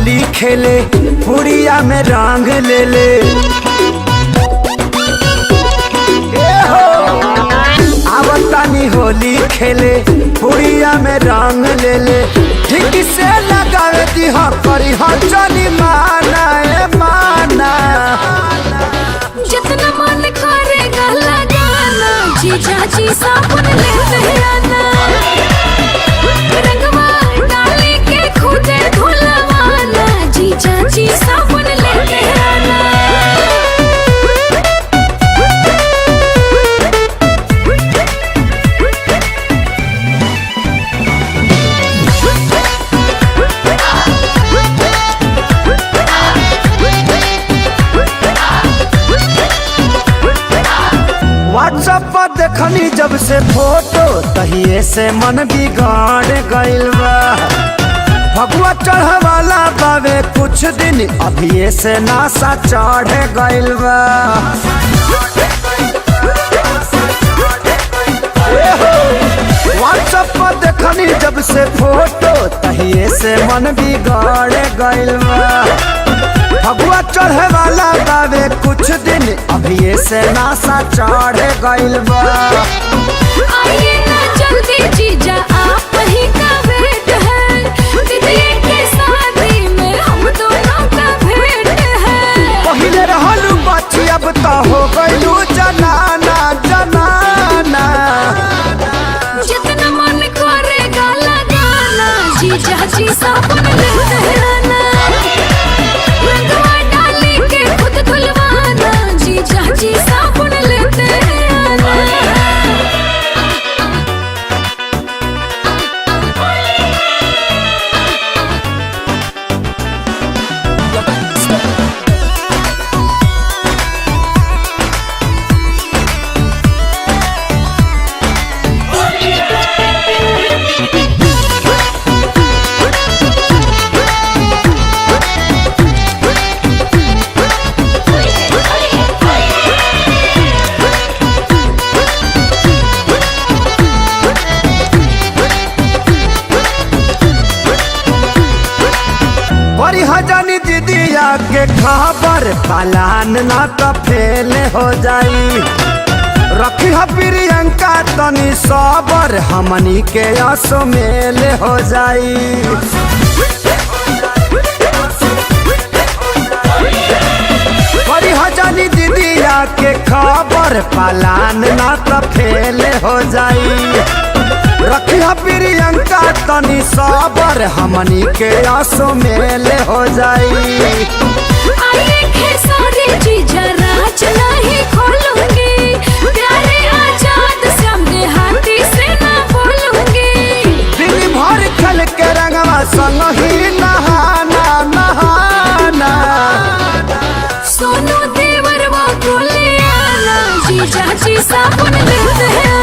होली खेले पुड़िया में रंग ले ले। आवतानी होली खेले पुड़िया में रंग ले ले। ठीक से लगावे दी हो करी हो चली माना ए माना। जितना मन करेगा लगाना जीजा जी साबुन लेते आना। रंगवा डाली के खुदे धुलवाना जीजा जी साबुन लेते आना। व्हाट्सएप पर देखनी जब से फोटो तहिए से मन बिगाड़ गइल बा। भगवा चढ़ वाला बावे कुछ दिन अभी से नासा चढ़ गइल बा। व्हाट्सएप पर देखनी जब से फोटो तहिए से मन बिगाड़ गइल बा। भगवा चढ़े वाला बावे कुछ दिन अभी से नासा चढ़ गइल बा। आइए ना जल्दी जीजा आप ही का वेट है। दीदी के शादी में हम दोनों का भेंट है। पहिले रहलू बच्ची अब तो हो गइलू जनाना जनाना। जितना मन करेगा लगाना जीजा जी साबुन लेते आना। रंगवा डाली के खुद धुलवाना जीजा जी साबुन लेते आना। बड़ी हजानी दीदिया के खबर पलान ना तो फेल हो जाई। रखी है प्रियंका तनी सबर हमनी के आसो मेल हो जाई। बड़ी हजानी दीदिया के खबर पलान ना तो फेल हो जाई। रखी है प्रियंका तनी सबर हमनी के आसो मेल हो जाई। आइए खेसारी जीजा राज नहीं खोलूंगी। प्यारे आजाद सामने हाथी से ना बोलूंगी। दिन भर खेल के रंगवा संग ही नहाना नहाना। सोनू देवरवा को ले आना जीजा जी साबुन लेते हैं।